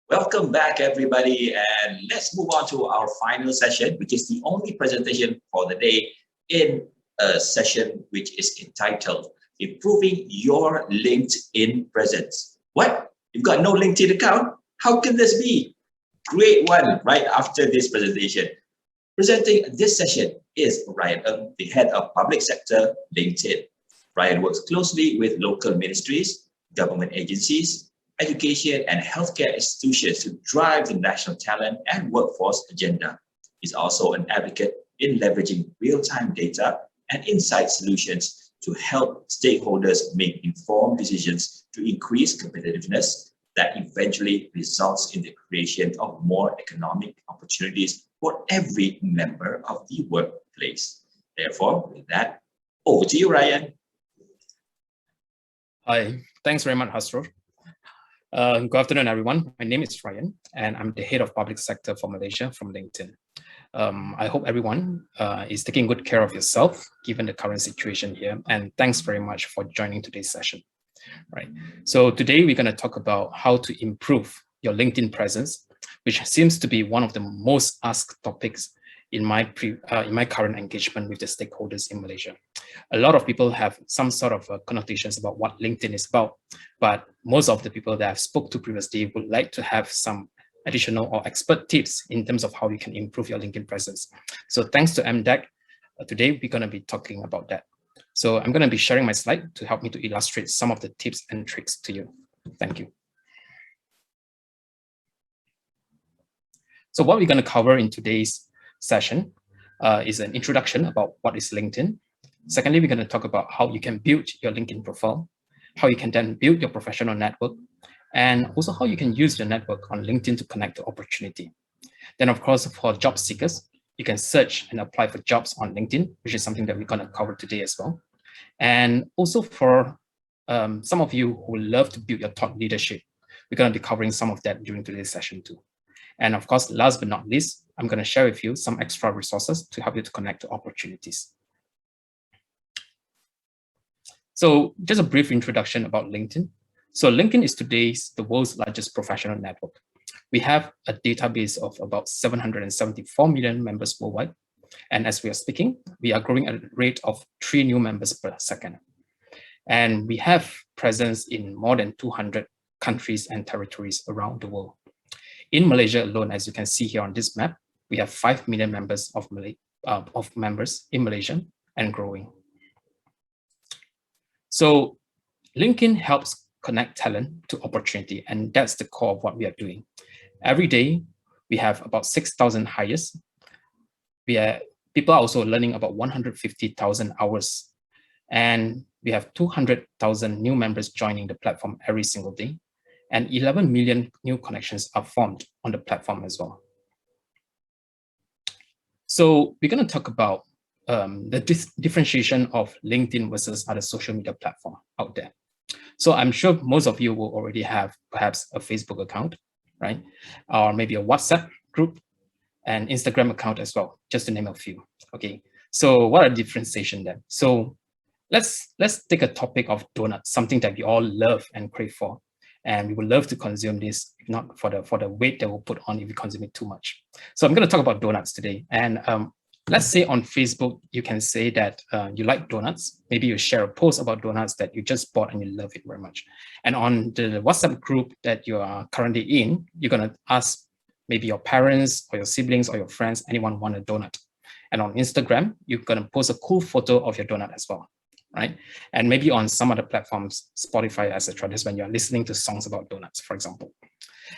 Welcome back, everybody, and let's move on to our final session, which is the only presentation for the day in a session which is entitled Improving Your LinkedIn Presence. What? You've got no LinkedIn account? How can this be? Create one right after this presentation. Presenting this session is Ryan Ng, the head of public sector LinkedIn. Ryan works closely with local ministries, government agencies, education and healthcare institutions to drive the national talent and workforce agenda. He's also an advocate in leveraging real-time data and insight solutions to help stakeholders make informed decisions to increase competitiveness that eventually results in the creation of more economic opportunities for every member of the workplace. Therefore, with that, over to you, Ryan. Hi, thanks very much, Hasro. Good afternoon, everyone. My name is Ryan, and I'm the head of public sector for Malaysia from LinkedIn. I hope everyone is taking good care of yourself, given the current situation here, and thanks very much for joining today's session. Right. So today we're going to talk about how to improve your LinkedIn presence, which seems to be one of the most asked topics in my current engagement with the stakeholders in Malaysia. A lot of people have some sort of connotations about what LinkedIn is about, but most of the people that I've spoke to previously would like to have some additional or expert tips in terms of how you can improve your LinkedIn presence. So thanks to MDEC, today we're going to be talking about that. So I'm going to be sharing my slide to help me to illustrate some of the tips and tricks to you. Thank you. So what we're going to cover in today's session is an introduction about what is LinkedIn. Secondly, we're going to talk about how you can build your LinkedIn profile, how you can then build your professional network, and also how you can use your network on LinkedIn to connect to opportunity. Then, of course, for job seekers, you can search and apply for jobs on LinkedIn, which is something that we're going to cover today as well. And also for some of you who love to build your thought leadership, we're going to be covering some of that during today's session too. And of course, last but not least, I'm going to share with you some extra resources to help you to connect to opportunities. So just a brief introduction about LinkedIn. So LinkedIn is the world's largest professional network. We have a database of about 774 million members worldwide. And as we are speaking, we are growing at a rate of 3 new members per second. And we have presence in more than 200 countries and territories around the world. In Malaysia alone, as you can see here on this map, we have 5 million members of members in Malaysia and growing. So LinkedIn helps connect talent to opportunity, and that's the core of what we are doing. Every day, we have about 6,000 hires. People are also learning about 150,000 hours, and we have 200,000 new members joining the platform every single day, and 11 million new connections are formed on the platform as well. So we're going to talk about the differentiation of LinkedIn versus other social media platform out there. So I'm sure most of you will already have perhaps a Facebook account, right? Or maybe a WhatsApp group and Instagram account as well, just to name a few. Okay, so what are the differentiation then? So let's take a topic of donuts, something that we all love and crave for. And we would love to consume this, if not for the weight that we'll put on if we consume it too much. So I'm going to talk about donuts today. And let's say on Facebook, you can say that you like donuts. Maybe you share a post about donuts that you just bought and you love it very much. And on the WhatsApp group that you are currently in, you're going to ask maybe your parents or your siblings or your friends, anyone want a donut. And on Instagram, you're going to post a cool photo of your donut as well, right? And maybe on some other platforms, Spotify, etc. That's when you're listening to songs about donuts, for example.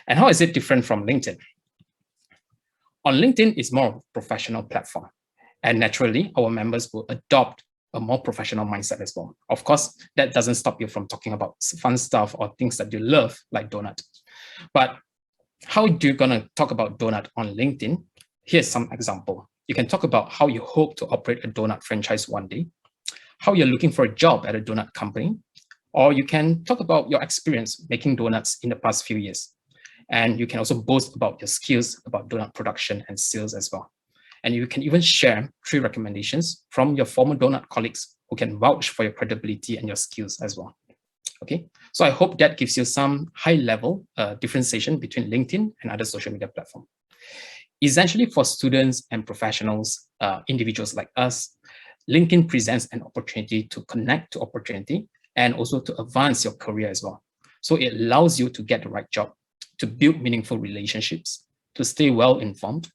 And how is it different from LinkedIn? On LinkedIn, it's more of a professional platform. And naturally, our members will adopt a more professional mindset as well. Of course, that doesn't stop you from talking about fun stuff or things that you love, like donut. But how do you gonna talk about donut on LinkedIn? Here's some example. You can talk about how you hope to operate a donut franchise one day, how you're looking for a job at a donut company, or you can talk about your experience making donuts in the past few years. And you can also boast about your skills about donut production and sales as well. And you can even share 3 recommendations from your former donut colleagues who can vouch for your credibility and your skills as well. Okay, so I hope that gives you some high-level differentiation between LinkedIn and other social media platforms. Essentially, for students and professionals, individuals like us, LinkedIn presents an opportunity to connect to opportunity and also to advance your career as well. So it allows you to get the right job, to build meaningful relationships, to stay well informed,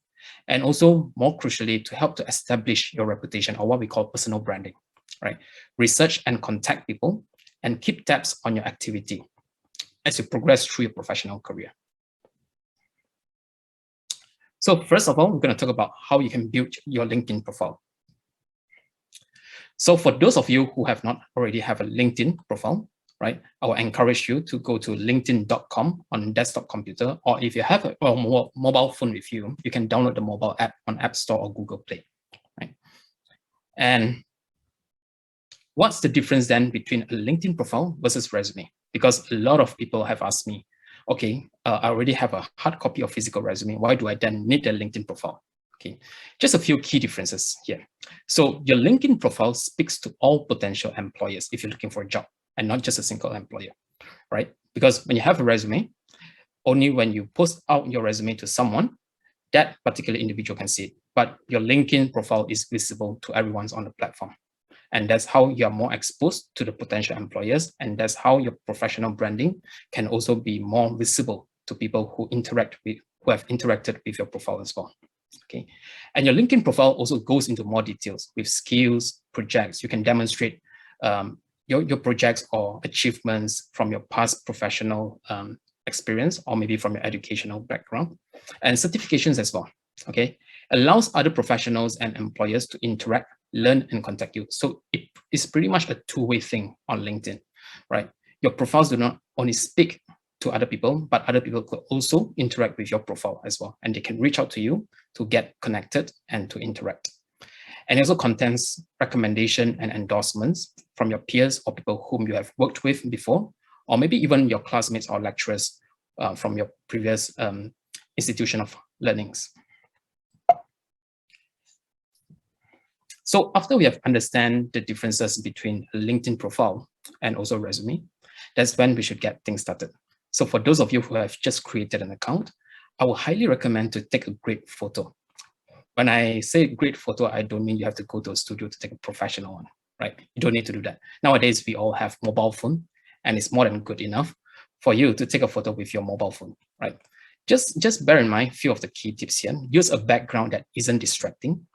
and also more crucially, to help to establish your reputation, or what we call personal branding, right? Research and contact people and keep tabs on your activity as you progress through your professional career. So first of all, we're going to talk about how you can build your LinkedIn profile. So for those of you who have not already have a LinkedIn profile, right, I will encourage you to go to linkedin.com on desktop computer, or if you have a mobile phone with you, you can download the mobile app on App Store or Google Play, right? And what's the difference then between a LinkedIn profile versus resume? Because a lot of people have asked me, okay, I already have a hard copy of physical resume. Why do I then need a LinkedIn profile? Okay, just a few key differences here. So your LinkedIn profile speaks to all potential employers if you're looking for a job, and not just a single employer, right? Because when you have a resume, only when you post out your resume to someone, that particular individual can see it. But your LinkedIn profile is visible to everyone on the platform. And that's how you're more exposed to the potential employers. And that's how your professional branding can also be more visible to people who have interacted with your profile as well. Okay, and your LinkedIn profile also goes into more details with skills, projects. You can demonstrate your projects or achievements from your past professional experience, or maybe from your educational background, and certifications as well. Okay, allows other professionals and employers to interact, learn, and contact you. So it is pretty much a two-way thing on LinkedIn, right? Your profiles do not only speak to other people, but other people could also interact with your profile as well. And they can reach out to you to get connected and to interact. And it also contains recommendation and endorsements from your peers or people whom you have worked with before, or maybe even your classmates or lecturers from your previous institution of learnings. So after we have understand the differences between a LinkedIn profile and also resume, that's when we should get things started. So for those of you who have just created an account, I would highly recommend to take a great photo. When I say great photo, I don't mean you have to go to a studio to take a professional one, right? You don't need to do that. Nowadays, we all have mobile phone, and it's more than good enough for you to take a photo with your mobile phone, right? Just bear in mind a few of the key tips here. Use a background that isn't distracting.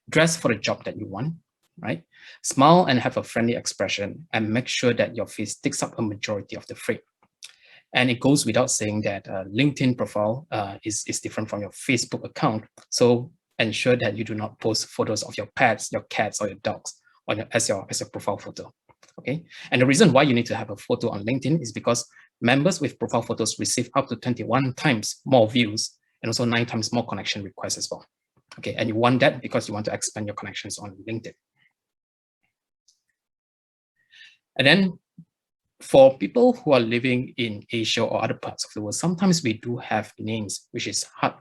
Dress for the job that you want, right? Smile and have a friendly expression, and make sure that your face takes up a majority of the frame. And it goes without saying that LinkedIn profile is different from your Facebook account. So ensure that you do not post photos of your pets, your cats, or your dogs as your profile photo. Okay. And the reason why you need to have a photo on LinkedIn is because members with profile photos receive up to 21 times more views and also 9 times more connection requests as well. Okay. And you want that because you want to expand your connections on LinkedIn. And then for people who are living in Asia or other parts of the world, sometimes we do have names which is hard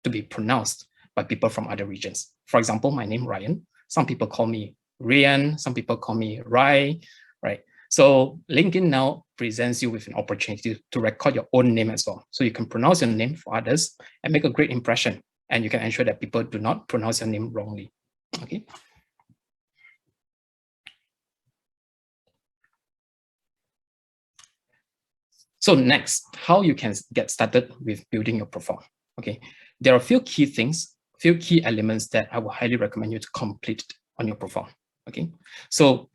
to be pronounced by people from other regions. For example, my name, Ryan. Some people call me Ryan, some people call me Rai, right? So LinkedIn now presents you with an opportunity to record your own name as well. So you can pronounce your name for others and make a great impression. And you can ensure that people do not pronounce your name wrongly, okay? So next, how you can get started with building your profile, okay? There are a few key things, few key elements that I would highly recommend you to complete on your profile, okay? So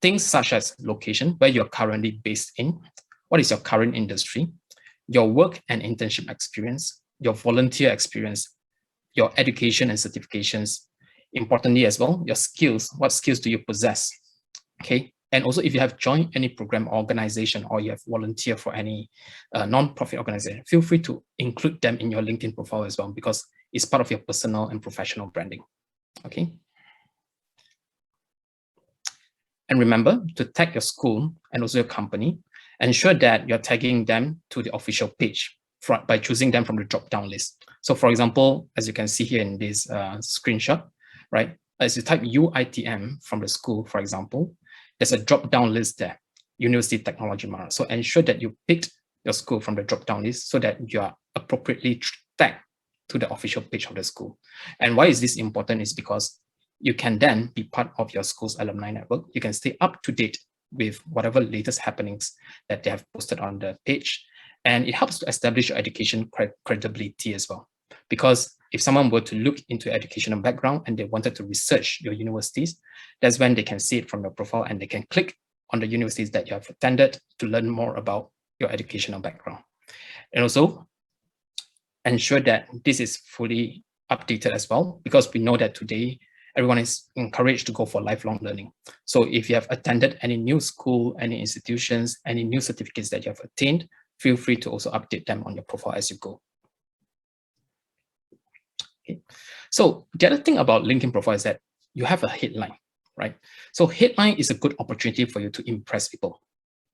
things such as location, where you're currently based in, what is your current industry, your work and internship experience, your volunteer experience, your education and certifications, importantly as well, your skills, what skills do you possess, okay? And also if you have joined any program or organization, or you have volunteered for any non-profit organization, feel free to include them in your LinkedIn profile as well, because it's part of your personal and professional branding, okay? And remember to tag your school and also your company. Ensure that you're tagging them to the official page by choosing them from the drop-down list. So for example, as you can see here in this screenshot, right? As you type UITM from the school, for example, there's a drop-down list there. University Technology Mara. So ensure that you picked your school from the drop-down list so that you are appropriately tagged to the official page of the school. And why is this important is because you can then be part of your school's alumni network. You can stay up to date with whatever latest happenings that they have posted on the page. And it helps to establish your education credibility as well. Because if someone were to look into educational background and they wanted to research your universities, that's when they can see it from your profile and they can click on the universities that you have attended to learn more about your educational background. And also ensure that this is fully updated as well, because we know that today everyone is encouraged to go for lifelong learning. So if you have attended any new school, any institutions, any new certificates that you have attained, feel free to also update them on your profile as you go. Okay. So the other thing about LinkedIn profile is that you have a headline, right? So headline is a good opportunity for you to impress people,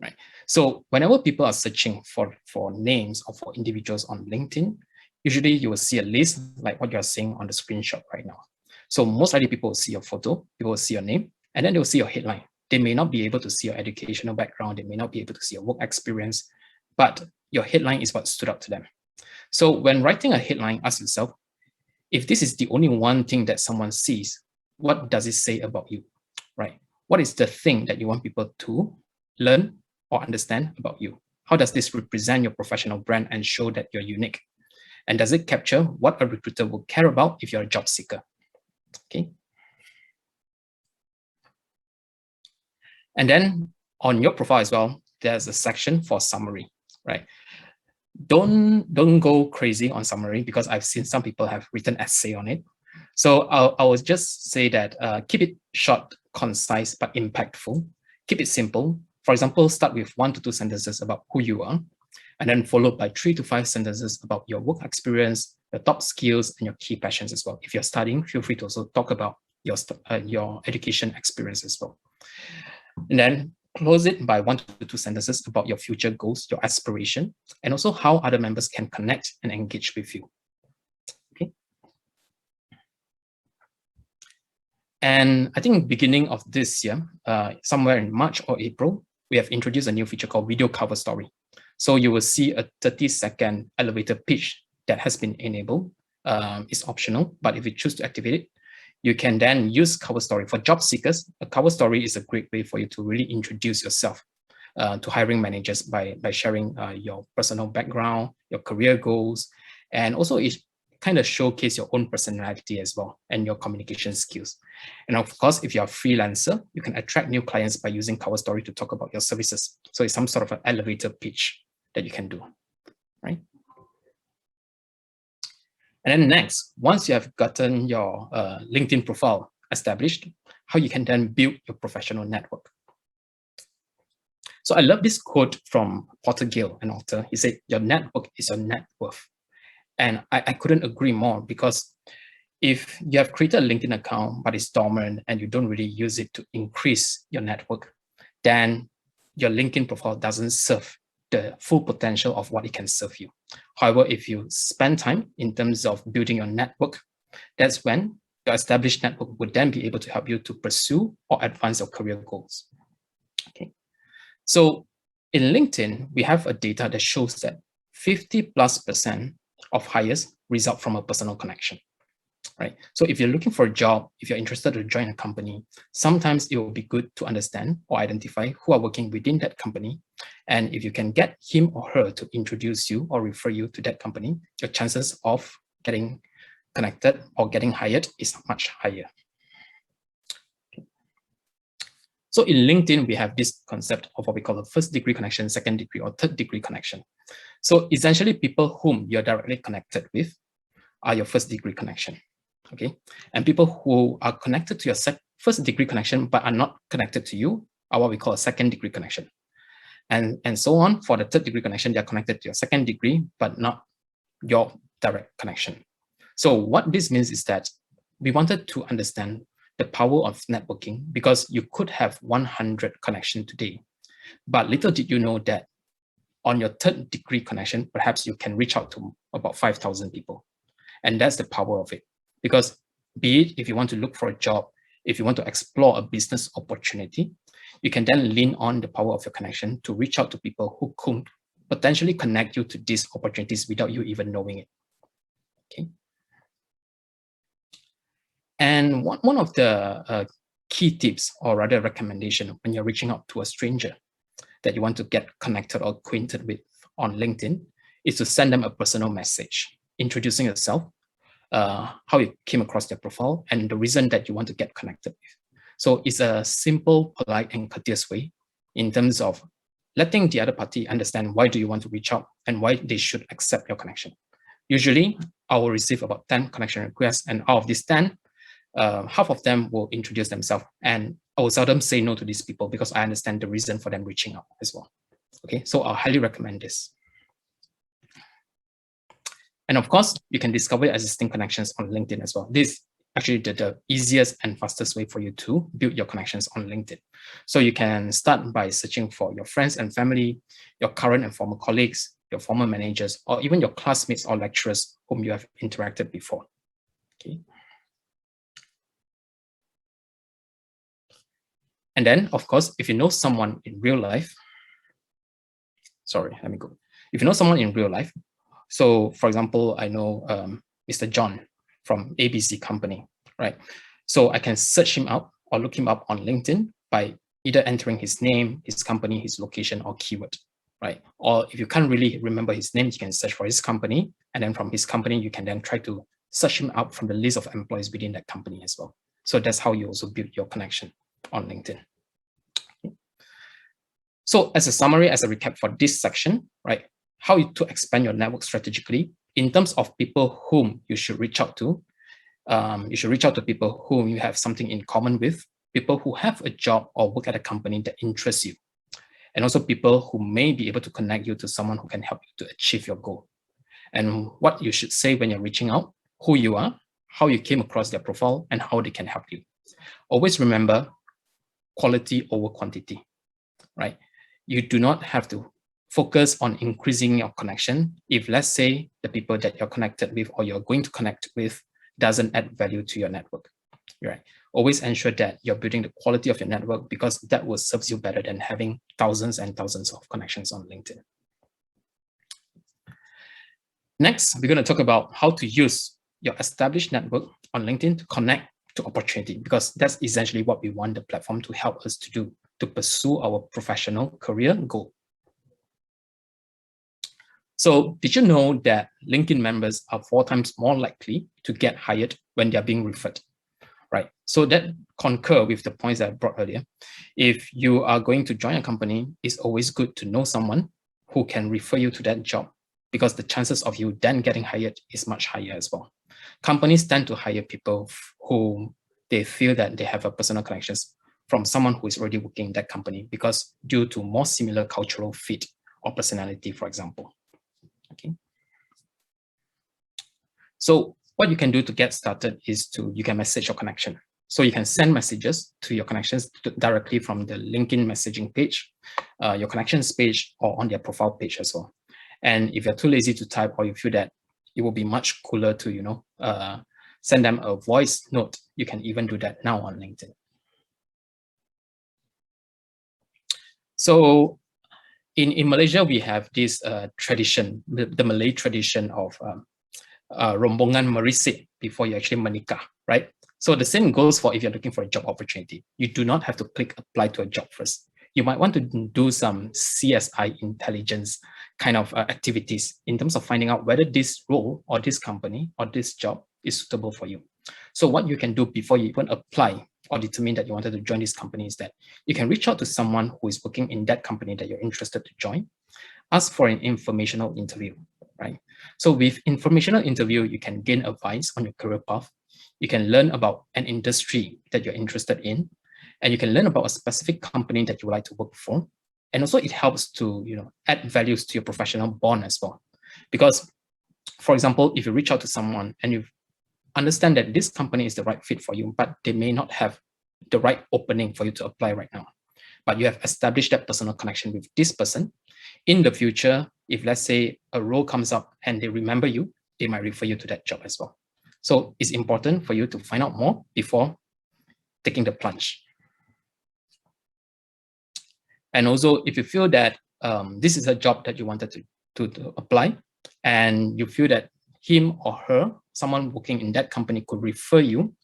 right? So whenever people are searching for names or for individuals on LinkedIn, usually you will see a list like what you're seeing on the screenshot right now. So most likely people will see your photo, people will see your name, and then they'll see your headline. They may not be able to see your educational background, they may not be able to see your work experience, but your headline is what stood out to them. So when writing a headline, ask yourself, if this is the only one thing that someone sees, what does it say about you, right? What is the thing that you want people to learn or understand about you? How does this represent your professional brand and show that you're unique? And does it capture what a recruiter will care about if you're a job seeker? Okay. And then on your profile as well, there's a section for summary, right? Don't go crazy on summary because I've seen some people have written essay on it. So I will just say that keep it short, concise, but impactful. Keep it simple. For example, start with 1 to 2 sentences about who you are, and then followed by 3 to 5 sentences about your work experience, your top skills, and your key passions as well. If you're studying, feel free to also talk about your education experience as well. And then close it by 1 to 2 sentences about your future goals, your aspiration, and also how other members can connect and engage with you. Okay. And I think beginning of this year, somewhere in March or April, we have introduced a new feature called video cover story. So you will see a 30-second elevator pitch that has been enabled. It's optional, but if you choose to activate it, you can then use cover story. For job seekers, a cover story is a great way for you to really introduce yourself to hiring managers by sharing your personal background, your career goals, and also it kind of showcase your own personality as well and your communication skills. And of course, if you're a freelancer, you can attract new clients by using cover story to talk about your services. So it's some sort of an elevator pitch that you can do, right? And then next, once you have gotten your LinkedIn profile established, how you can then build your professional network. So I love this quote from Porter Gill, an author. He said, your network is your net worth. And I couldn't agree more, because if you have created a LinkedIn account, but it's dormant and you don't really use it to increase your network, then your LinkedIn profile doesn't serve the full potential of what it can serve you. However, if you spend time in terms of building your network, that's when your established network would then be able to help you to pursue or advance your career goals. Okay. So in LinkedIn, we have a data that shows that 50+% of hires result from a personal connection, right? So if you're looking for a job, if you're interested to join a company, sometimes it will be good to understand or identify who are working within that company. And if you can get him or her to introduce you or refer you to that company, your chances of getting connected or getting hired is much higher. Okay. So in LinkedIn, we have this concept of what we call a first degree connection, second degree, or third degree connection. So essentially, people whom you're directly connected with are your first degree connection. Okay, and people who are connected to your first degree connection but are not connected to you are what we call a second degree connection. And so on. For the third degree connection, they are connected to your second degree but not your direct connection. So what this means is that we wanted to understand the power of networking, because you could have 100 connections today, but little did you know that on your third degree connection, perhaps you can reach out to about 5,000 people. And that's the power of it. Because be it if you want to look for a job, if you want to explore a business opportunity, you can then lean on the power of your connection to reach out to people who could potentially connect you to these opportunities without you even knowing it. Okay. And one of the key tips, or rather recommendation, when you're reaching out to a stranger that you want to get connected or acquainted with on LinkedIn, is to send them a personal message introducing yourself, how you came across their profile, and the reason that you want to get connected with. So it's a simple, polite, and courteous way in terms of letting the other party understand why do you want to reach out and why they should accept your connection. Usually, I will receive about 10 connection requests, and out of these 10, half of them will introduce themselves, and I will seldom say no to these people because I understand the reason for them reaching out as well. Okay, so I'll highly recommend this. And of course, you can discover existing connections on LinkedIn as well. This actually the easiest and fastest way for you to build your connections on LinkedIn. So you can start by searching for your friends and family, your current and former colleagues, your former managers, or even your classmates or lecturers whom you have interacted before. Okay. And then, of course, if you know someone in real life, If you know someone in real life, so for example, I know Mr. John from ABC company, right? So I can search him up or look him up on LinkedIn by either entering his name, his company, his location, or keyword, right? Or if you can't really remember his name, you can search for his company. And then from his company, you can then try to search him up from the list of employees within that company as well. So that's how you also build your connection on LinkedIn. So as a summary, as a recap for this section, right, how to expand your network strategically in terms of people whom you should reach out to. You should reach out to people whom you have something in common with, people who have a job or work at a company that interests you, and also people who may be able to connect you to someone who can help you to achieve your goal. And what you should say when you're reaching out, who you are, how you came across their profile, and how they can help you. Always remember quality over quantity, right? You do not have to focus on increasing your connection if, let's say, the people that you're connected with or you're going to connect with doesn't add value to your network, right? Always ensure that you're building the quality of your network because that will serve you better than having thousands and thousands of connections on LinkedIn. Next, we're going to talk about how to use your established network on LinkedIn to connect to opportunity, because that's essentially what we want the platform to help us to do, to pursue our professional career goal. So did you know that LinkedIn members are 4 times more likely to get hired when they're being referred, right? So that concur with the points that I brought earlier. If you are going to join a company, it's always good to know someone who can refer you to that job, because the chances of you then getting hired is much higher as well. Companies tend to hire people who they feel that they have a personal connections from someone who is already working in that company, because due to more similar cultural fit or personality, for example. Okay. So what you can do to get started is you can message your connection. So you can send messages to your connections directly from the LinkedIn messaging page, your connections page, or on their profile page as well. And if you're too lazy to type, or you feel that it will be much cooler to, send them a voice note, you can even do that now on LinkedIn. So in Malaysia, we have this tradition, the Malay tradition of rombongan merisik before you actually menikah, right? So the same goes for if you're looking for a job opportunity. You do not have to click apply to a job first. You might want to do some CSI intelligence kind of activities in terms of finding out whether this role or this company or this job is suitable for you. So what you can do before you even apply or determine that you wanted to join this company is that you can reach out to someone who is working in that company that you're interested to join, ask for an informational interview, right? So with informational interview, you can gain advice on your career path. You can learn about an industry that you're interested in, and you can learn about a specific company that you would like to work for. And also it helps to, add values to your professional bond as well. Because, for example, if you reach out to someone and you understand that this company is the right fit for you, but they may not have the right opening for you to apply right now, but you have established that personal connection with this person, in the future, if let's say a role comes up and they remember you, they might refer you to that job as well. So it's important for you to find out more before taking the plunge. And also, if you feel that this is a job that you wanted to apply, and you feel that him or her, someone working in that company, could refer you,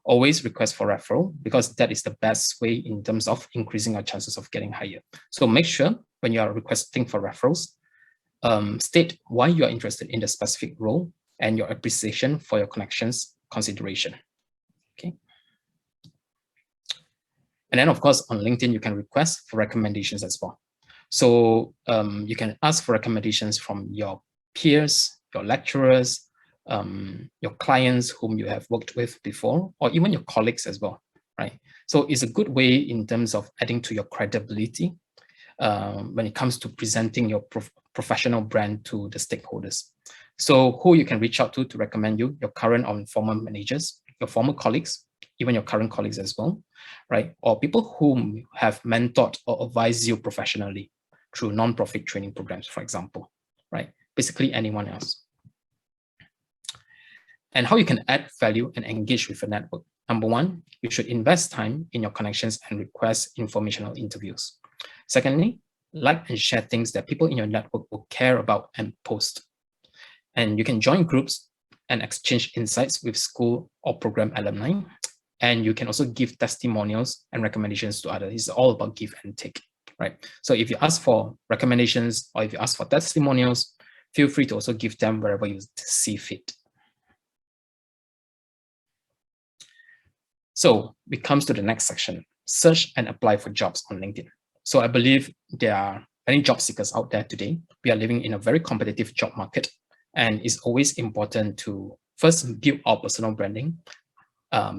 always request for referral, because that is the best way in terms of increasing our chances of getting hired. So make sure when you are requesting for referrals, state why you are interested in the specific role and your appreciation for your connections consideration. Okay. And then, of course, on LinkedIn, you can request for recommendations as well. So you can ask for recommendations from your peers, your lecturers, your clients whom you have worked with before, or even your colleagues as well, right? So it's a good way in terms of adding to your credibility when it comes to presenting your professional brand to the stakeholders. So who you can reach out to recommend you, your current or former managers, your former colleagues, even your current colleagues as well, right? Or people whom have mentored or advised you professionally through non-profit training programs, for example, right? Basically anyone else. And how you can add value and engage with your network. Number one, you should invest time in your connections and request informational interviews. Secondly, like and share things that people in your network will care about and post. And you can join groups and exchange insights with school or program alumni. And you can also give testimonials and recommendations to others. It's all about give and take, right? So if you ask for recommendations or if you ask for testimonials, feel free to also give them wherever you see fit. So it comes to the next section, search and apply for jobs on LinkedIn. So I believe there are many job seekers out there today. We are living in a very competitive job market, and it's always important to first build our personal branding,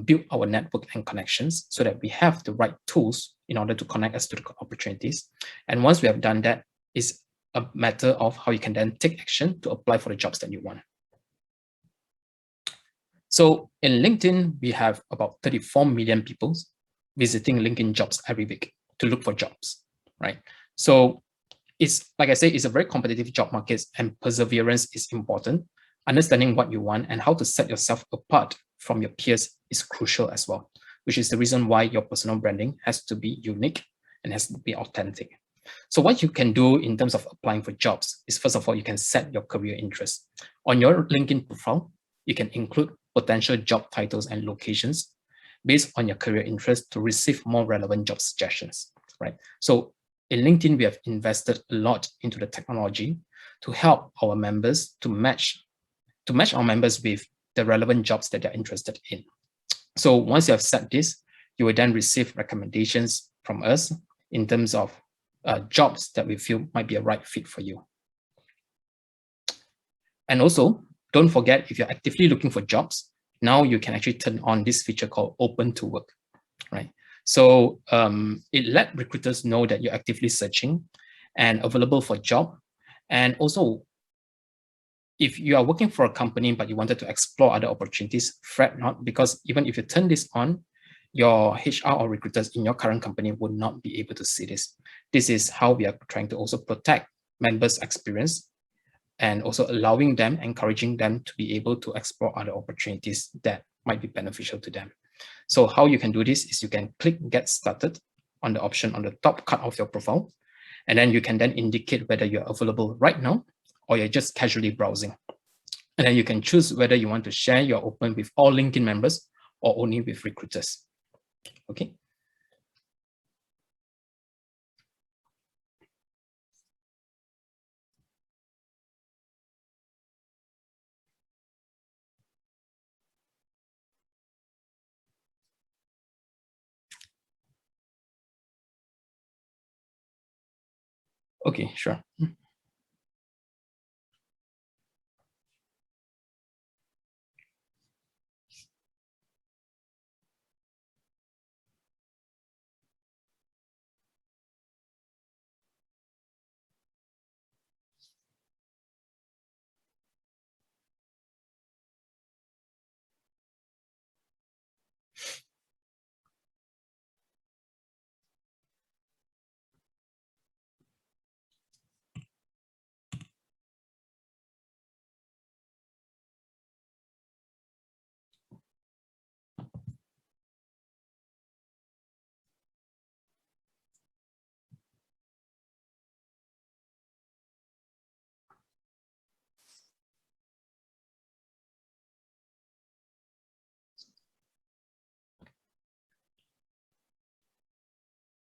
build our network and connections so that we have the right tools in order to connect us to the opportunities. And once we have done that, it's a matter of how you can then take action to apply for the jobs that you want. So in LinkedIn, we have about 34 million people visiting LinkedIn jobs every week to look for jobs, right? So it's, like I say, it's a very competitive job market, and perseverance is important. Understanding what you want and how to set yourself apart from your peers is crucial as well, which is the reason why your personal branding has to be unique and has to be authentic. So what you can do in terms of applying for jobs is, first of all, you can set your career interests. On your LinkedIn profile, you can include potential job titles and locations based on your career interests to receive more relevant job suggestions, right? So in LinkedIn, we have invested a lot into the technology to help our members to match our members with the relevant jobs that they're interested in. So once you have set this, you will then receive recommendations from us in terms of jobs that we feel might be a right fit for you. And also, don't forget, if you're actively looking for jobs, now you can actually turn on this feature called Open to Work, right? So it let recruiters know that you're actively searching and available for job. And also, if you are working for a company but you wanted to explore other opportunities, fret not, because even if you turn this on, your HR or recruiters in your current company would not be able to see this. This is how we are trying to also protect members' experience and also allowing them, encouraging them to be able to explore other opportunities that might be beneficial to them. So how you can do this is you can click Get Started on the option on the top cut of your profile, and then you can then indicate whether you're available right now or you're just casually browsing. And then you can choose whether you want to share your open with all LinkedIn members or only with recruiters. Okay. Okay, sure.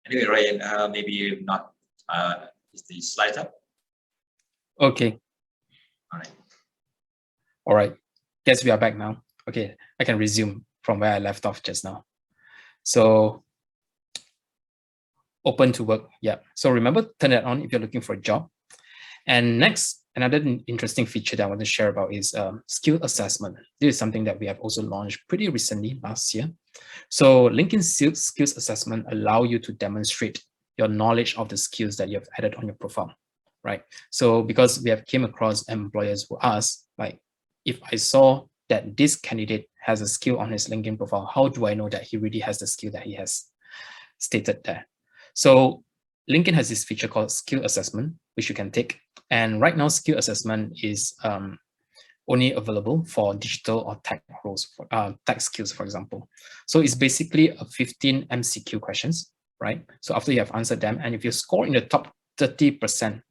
Anyway, Ryan, maybe not. Is the slide up? Okay. All right. All right. Guess we are back now. Okay, I can resume from where I left off just now. So open to work. Yeah. So remember, turn that on if you're looking for a job. And next, another interesting feature that I want to share about is skill assessment. This is something that we have also launched pretty recently last year. So LinkedIn skills assessment allow you to demonstrate your knowledge of the skills that you have added on your profile, right? So because we have came across employers who ask, like, if I saw that this candidate has a skill on his LinkedIn profile, how do I know that he really has the skill that he has stated there? So LinkedIn has this feature called skill assessment, which you can take. And right now, skill assessment is only available for digital or tech roles, tech skills, for example. So it's basically a 15 MCQ questions, right? So after you have answered them, and if you score in the top 30%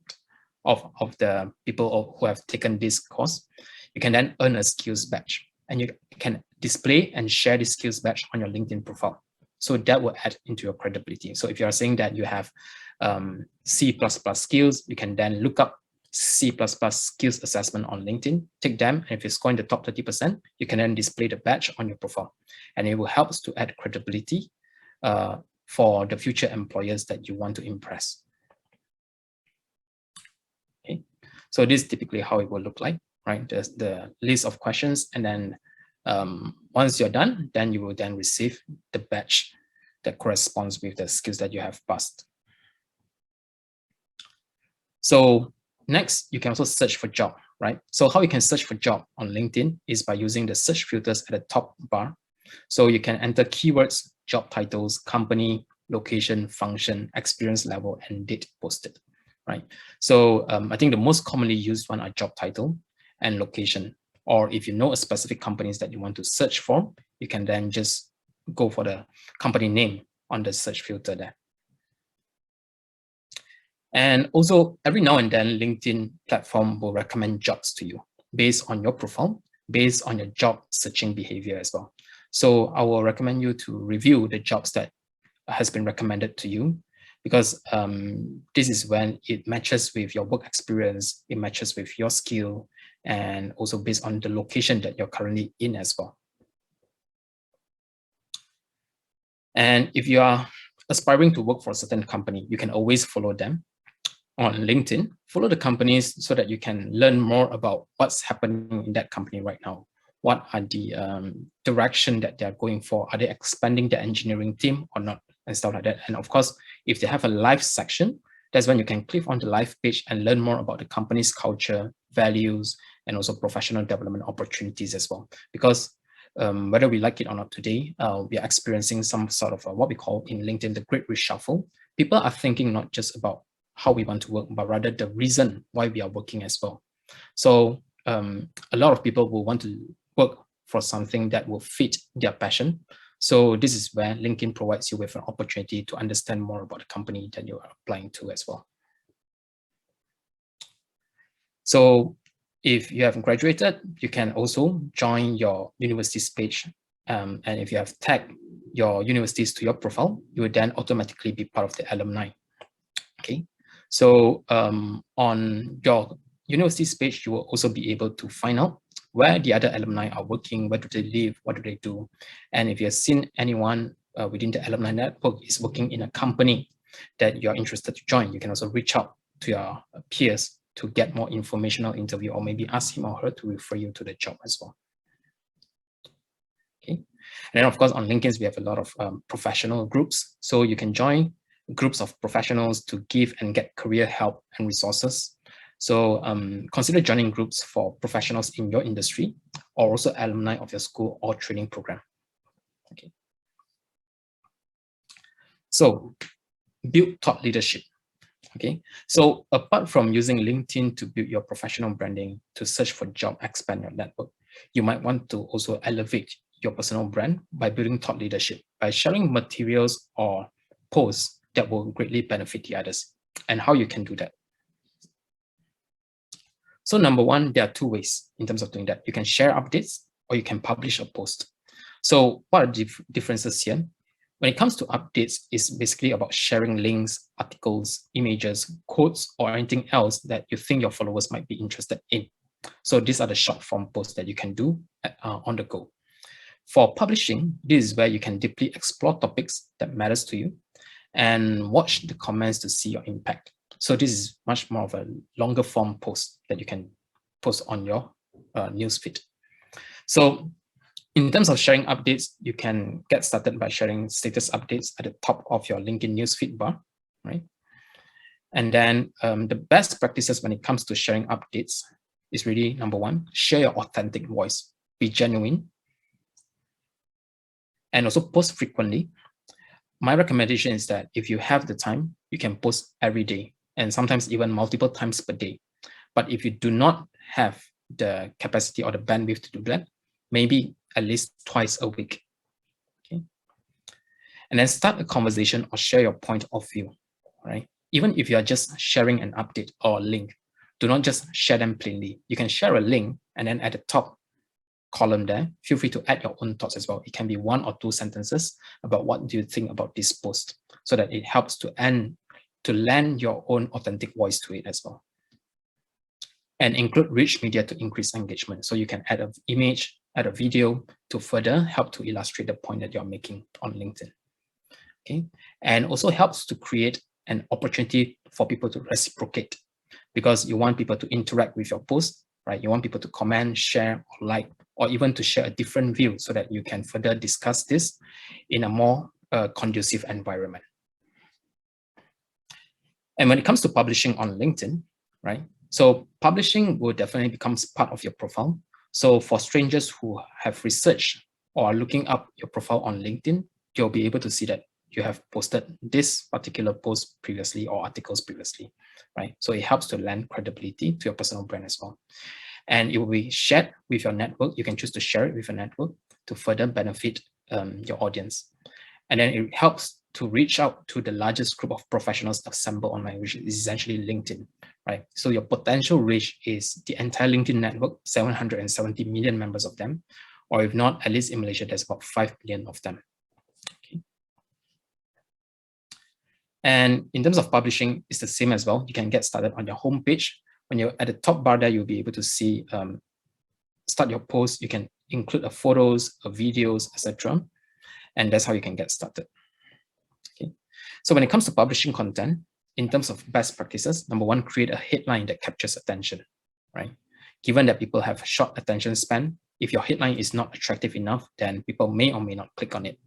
of the people who have taken this course, you can then earn a skills badge, and you can display and share this skills badge on your LinkedIn profile. So that will add into your credibility. So if you are saying that you have C++ skills, you can then look up C++ skills assessment on LinkedIn, take them, and if you score in the top 30%, you can then display the badge on your profile. And it will help us to add credibility for the future employers that you want to impress. Okay, so this is typically how it will look like, right? There's the list of questions, and then once you're done, then you will then receive the badge that corresponds with the skills that you have passed. So next, you can also search for job, right? So how you can search for job on LinkedIn is by using the search filters at the top bar. So you can enter keywords, job titles, company, location, function, experience level, and date posted, right? So I think the most commonly used one are job title and location. Or if you know a specific companies that you want to search for, you can then just go for the company name on the search filter there. And also every now and then, LinkedIn platform will recommend jobs to you based on your profile, based on your job searching behavior as well. So I will recommend you to review the jobs that has been recommended to you, because this is when it matches with your work experience, it matches with your skill, and also based on the location that you're currently in as well. And if you are aspiring to work for a certain company, you can always follow them on LinkedIn. Follow the companies so that you can learn more about what's happening in that company right now. What are the direction that they're going for? Are they expanding their engineering team or not? And stuff like that. And of course, if they have a live section, that's when you can click on the live page and learn more about the company's culture, values, and also professional development opportunities as well. Because whether we like it or not today, we are experiencing some sort of what we call in LinkedIn the great reshuffle. People are thinking not just about how we want to work, but rather the reason why we are working as well. So a lot of people will want to work for something that will fit their passion. So this is where LinkedIn provides you with an opportunity to understand more about the company that you are applying to as well. So if you have graduated, you can also join your university's page. And if you have tagged your universities to your profile, you will then automatically be part of the alumni. Okay. So on your university's page, you will also be able to find out where the other alumni are working, where do they live, what do they do. And if you have seen anyone within the alumni network is working in a company that you're interested to join, you can also reach out to your peers to get more informational interview, or maybe ask him or her to refer you to the job as well. Okay. And then of course on LinkedIn, we have a lot of professional groups. So you can join groups of professionals to give and get career help and resources. So consider joining groups for professionals in your industry, or also alumni of your school or training program. Okay. So build thought leadership. Okay. So apart from using LinkedIn to build your professional branding, to search for job, expand your network, you might want to also elevate your personal brand by building thought leadership, by sharing materials or posts that will greatly benefit the others. And how you can do that. So number one, there are two ways in terms of doing that. You can share updates or you can publish a post. So what are the differences here? When it comes to updates, it's basically about sharing links, articles, images, quotes, or anything else that you think your followers might be interested in. So these are the short form posts that you can do on the go. For publishing, this is where you can deeply explore topics that matters to you and watch the comments to see your impact. So this is much more of a longer form post that you can post on your newsfeed. So in terms of sharing updates, you can get started by sharing status updates at the top of your LinkedIn newsfeed bar, right? And then the best practices when it comes to sharing updates is really, number one, share your authentic voice, be genuine, and also post frequently. My recommendation is that if you have the time, you can post every day and sometimes even multiple times per day. But if you do not have the capacity or the bandwidth to do that, maybe at least twice a week. Okay. And then start a conversation or share your point of view, right? Even if you are just sharing an update or a link, do not just share them plainly. You can share a link and then at the top column there, feel free to add your own thoughts as well. It can be 1 or 2 sentences about what do you think about this post, so that it helps to lend your own authentic voice to it as well. And include rich media to increase engagement. So you can add an image, add a video to further help to illustrate the point that you're making on LinkedIn. Okay, and also helps to create an opportunity for people to reciprocate, because you want people to interact with your post, right? You want people to comment, share, or like, or even to share a different view so that you can further discuss this in a more conducive environment. And when it comes to publishing on LinkedIn, right? So publishing will definitely become part of your profile. So for strangers who have researched or are looking up your profile on LinkedIn, you'll be able to see that you have posted this particular post previously or articles previously, right? So it helps to lend credibility to your personal brand as well. And it will be shared with your network. You can choose to share it with your network to further benefit your audience. And then it helps to reach out to the largest group of professionals assembled online, which is essentially LinkedIn, right? So your potential reach is the entire LinkedIn network, 770 million members of them, or if not, at least in Malaysia, there's about 5 million of them. Okay. And in terms of publishing, it's the same as well. You can get started on your homepage. When you're at the top bar there, you'll be able to see, start your post. You can include photos, videos, etc. And that's how you can get started. Okay. So when it comes to publishing content, in terms of best practices, number one, create a headline that captures attention, right? Given that people have a short attention span, if your headline is not attractive enough, then people may or may not click on it.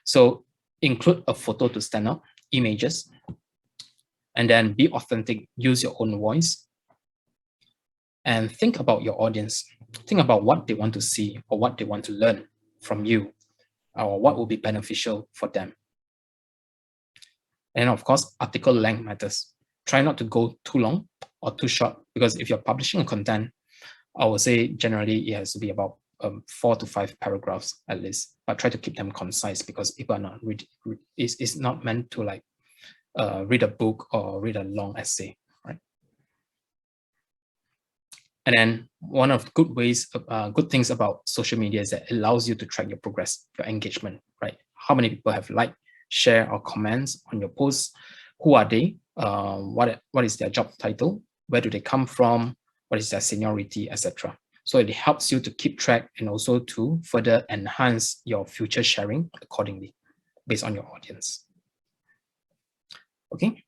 So include a photo to stand out, images, and then be authentic, use your own voice, and think about your audience. Think about what they want to see or what they want to learn from you, or what will be beneficial for them. And of course, article length matters. Try not to go too long or too short, because if you're publishing content, I would say generally it has to be about 4 to 5 paragraphs at least, but try to keep them concise, because people are not it's not meant to like read a book or read a long essay, right? And then one of the good things about social media is that it allows you to track your progress, your engagement, right? How many people have liked, share, or comments on your posts? Who are they? What is their job title? Where do they come from? What is their seniority, etc. So it helps you to keep track and also to further enhance your future sharing accordingly based on your audience. Okay,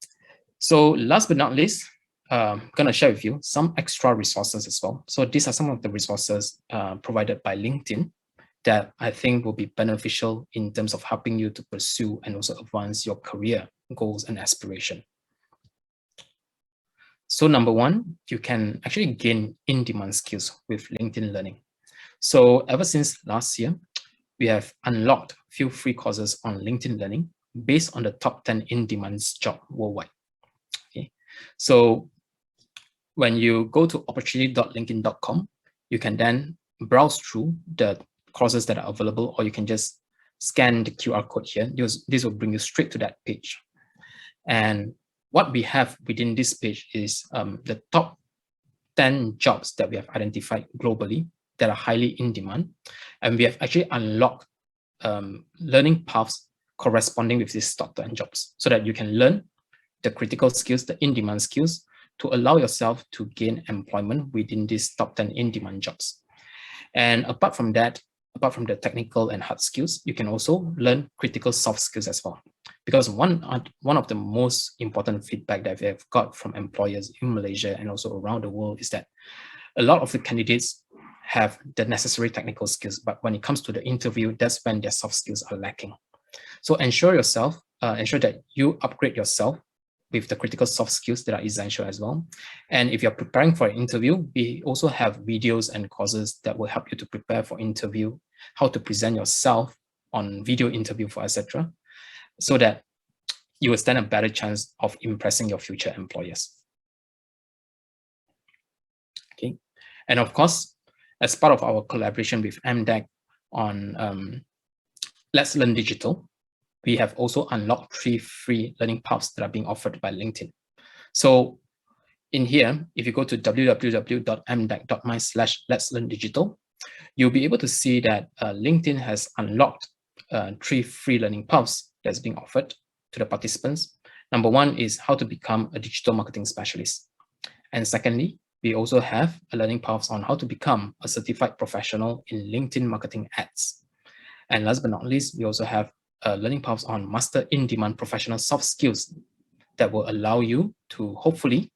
so last but not least, I'm going to share with you some extra resources as well. So these are some of the resources provided by LinkedIn that I think will be beneficial in terms of helping you to pursue and also advance your career goals and aspiration. So number one, you can actually gain in-demand skills with LinkedIn Learning. So ever since last year, we have unlocked a few free courses on LinkedIn Learning based on the top 10 in-demand jobs worldwide. Okay, so when you go to opportunity.linkedin.com, you can then browse through the courses that are available, or you can just scan the QR code here. This will bring you straight to that page. And what we have within this page is the top 10 jobs that we have identified globally that are highly in demand. And we have actually unlocked learning paths corresponding with these top 10 jobs so that you can learn the critical skills, the in-demand skills, to allow yourself to gain employment within these top 10 in-demand jobs. And apart from that, apart from the technical and hard skills, you can also learn critical soft skills as well. Because one of the most important feedback that we have got from employers in Malaysia and also around the world is that a lot of the candidates have the necessary technical skills, but when it comes to the interview, that's when their soft skills are lacking. So ensure that you upgrade yourself with the critical soft skills that are essential as well. And if you're preparing for an interview, we also have videos and courses that will help you to prepare for interview, how to present yourself on video interview, for etc., so that you will stand a better chance of impressing your future employers. Okay, and of course, as part of our collaboration with MDEC on Let's Learn Digital, we have also unlocked 3 free learning paths that are being offered by LinkedIn. So in here, if you go to www.mdec.my/let's-learn-digital, you'll be able to see that LinkedIn has unlocked 3 free learning paths that's being offered to the participants. Number 1 is how to become a digital marketing specialist. And secondly, we also have a learning paths on how to become a certified professional in LinkedIn marketing ads. And last but not least, we also have learning paths on master in-demand professional soft skills that will allow you to hopefully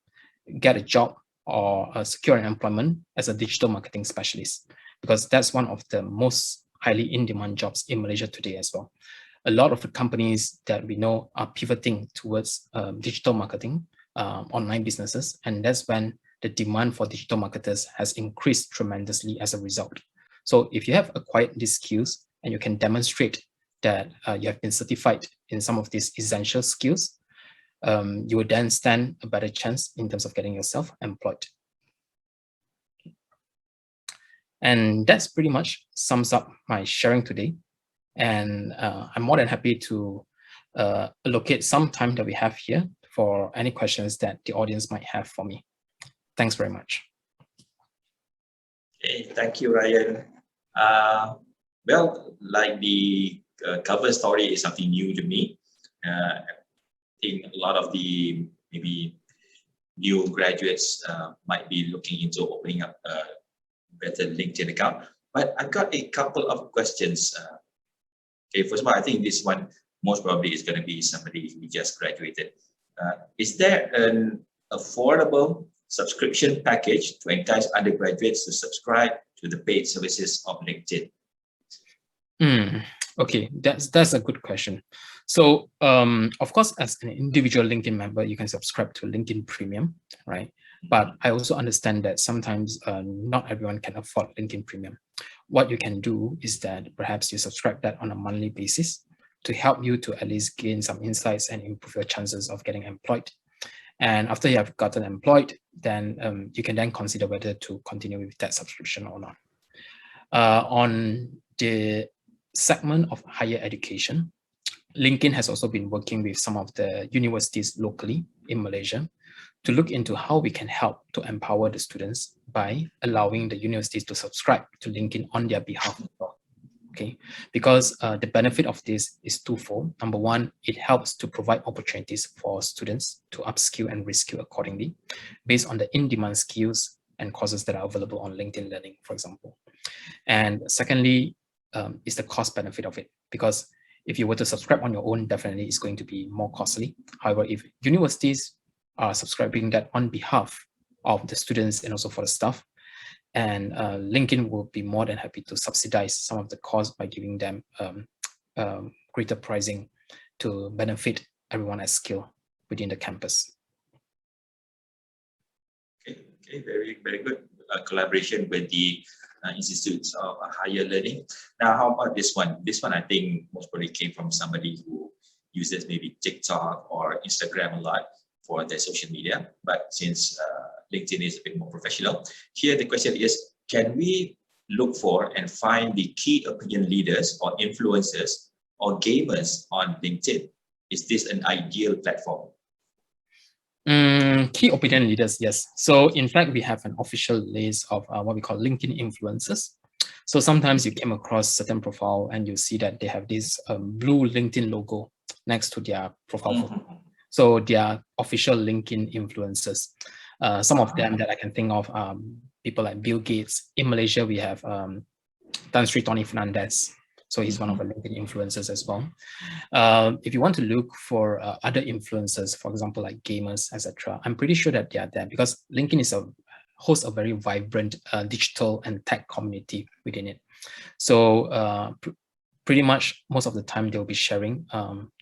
get a job or secure an employment as a digital marketing specialist, because that's one of the most highly in-demand jobs in Malaysia today as well. A lot of the companies that we know are pivoting towards digital marketing, online businesses, and that's when the demand for digital marketers has increased tremendously as a result. So if you have acquired these skills and you can demonstrate that you have been certified in some of these essential skills, you will then stand a better chance in terms of getting yourself employed. And that's pretty much sums up my sharing today. And I'm more than happy to allocate some time that we have here for any questions that the audience might have for me. Thanks very much. Okay, thank you, Ryan. Well, like the cover story is something new to me. I think a lot of the maybe new graduates might be looking into opening up a better LinkedIn account. But I've got a couple of questions. Okay, first of all, I think this one most probably is going to be somebody who just graduated. Is there an affordable subscription package to entice undergraduates to subscribe to the paid services of LinkedIn? Okay, that's a good question. So, of course, as an individual LinkedIn member, you can subscribe to LinkedIn Premium, right? But I also understand that sometimes not everyone can afford LinkedIn Premium. What you can do is that perhaps you subscribe that on a monthly basis to help you to at least gain some insights and improve your chances of getting employed. And after you have gotten employed, then you can then consider whether to continue with that subscription or not. On the segment of higher education, LinkedIn has also been working with some of the universities locally in Malaysia to look into how we can help to empower the students by allowing the universities to subscribe to LinkedIn on their behalf. Okay, because the benefit of this is twofold. Number one, it helps to provide opportunities for students to upskill and reskill accordingly based on the in-demand skills and courses that are available on LinkedIn Learning, for example. And secondly, is the cost benefit of it, because if you were to subscribe on your own, definitely it's going to be more costly. However, if universities are subscribing that on behalf of the students and also for the staff, and LinkedIn will be more than happy to subsidize some of the costs by giving them greater pricing to benefit everyone at scale within the campus. Okay, very, very good collaboration with the institutes of higher learning. Now, how about this one? This one, I think, most probably came from somebody who uses maybe TikTok or Instagram a lot for their social media. But since LinkedIn is a bit more professional, here the question is, can we look for and find the key opinion leaders or influencers or gamers on LinkedIn? Is this an ideal platform? Key opinion leaders, yes. So in fact, we have an official list of what we call LinkedIn influencers. So sometimes you came across certain profile and you see that they have this blue LinkedIn logo next to their profile photo. So they are official LinkedIn influencers. Some of them that I can think of, people like Bill Gates. In Malaysia, we have Tan Sri Tony Fernandez. So he's one of the LinkedIn influencers as well. If you want to look for other influencers, for example, like gamers, etc., I'm pretty sure that they are there because LinkedIn hosts a very vibrant digital and tech community within it. So pretty much most of the time they'll be sharing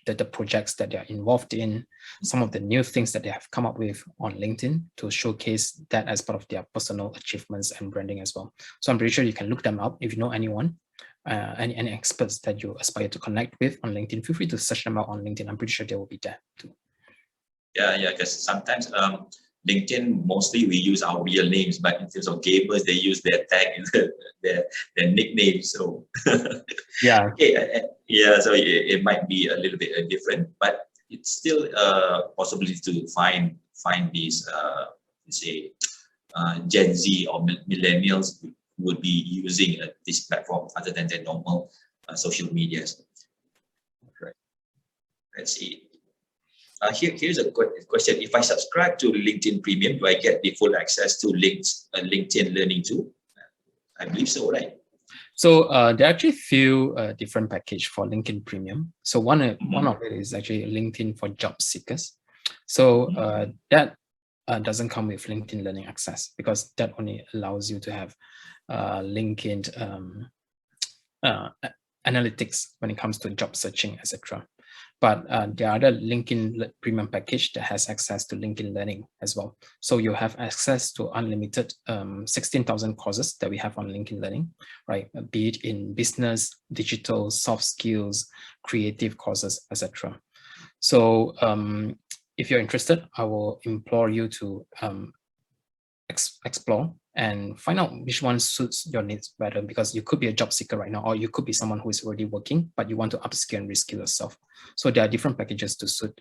the projects that they're involved in, some of the new things that they have come up with on LinkedIn to showcase that as part of their personal achievements and branding as well. So I'm pretty sure you can look them up if you know anyone, any experts that you aspire to connect with on LinkedIn. Feel free to search them out on LinkedIn. I'm pretty sure they will be there too. Yeah, because sometimes LinkedIn, mostly we use our real names, but in terms of gamers, they use their tag, their nickname. So yeah, okay, yeah. So it might be a little bit different, but it's still a possibility to find these say Gen Z or millennials who would be using this platform other than their normal social medias. Right. Let's see. Here's a question. If I subscribe to LinkedIn Premium, do I get the full access to LinkedIn Learning too? I believe so, right? So there are actually few different package for LinkedIn Premium. So one of it is actually LinkedIn for job seekers. So that doesn't come with LinkedIn Learning access because that only allows you to have LinkedIn analytics when it comes to job searching, etc. But there are other LinkedIn Premium package that has access to LinkedIn Learning as well. So you have access to unlimited 16,000 courses that we have on LinkedIn Learning, right? Be it in business, digital, soft skills, creative courses, etc. So if you're interested, I will implore you to explore and find out which one suits your needs better, because you could be a job seeker right now, or you could be someone who is already working, but you want to upskill and reskill yourself. So there are different packages to suit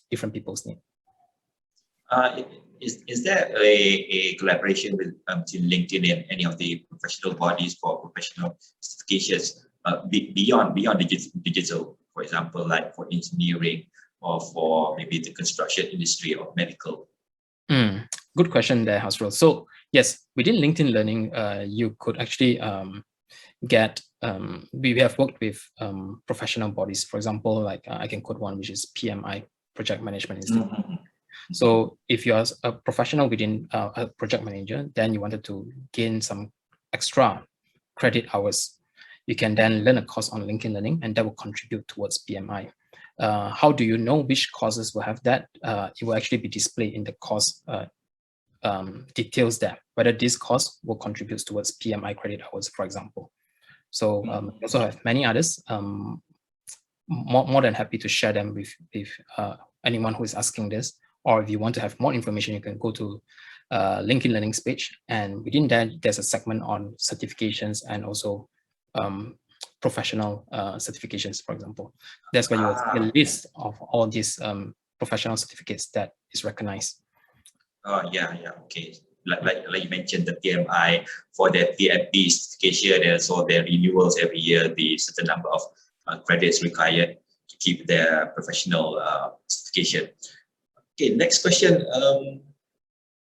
different people's needs. Is there a collaboration with between LinkedIn and any of the professional bodies for professional certifications beyond digital, for example, like for engineering or for maybe the construction industry or medical? Good question there, Hasrul. So yes, within LinkedIn Learning, you could actually get, we have worked with professional bodies. For example, like I can quote one, which is PMI, Project Management Institute. So if you're a professional within a project manager, then you wanted to gain some extra credit hours, you can then learn a course on LinkedIn Learning, and that will contribute towards PMI. How do you know which courses will have that? It will actually be displayed in the course details there, whether this course will contribute towards PMI credit hours, for example. So we also have many others. More than happy to share them with anyone who is asking this. Or if you want to have more information, you can go to LinkedIn Learning's page, and within that, there's a segment on certifications and also professional certifications, for example. That's where you will see a list of all these professional certificates that is recognized. Yeah, okay. Like you mentioned, the PMI for the PMP certification, and also their renewals every year, the certain number of credits required to keep their professional certification. Okay, next question.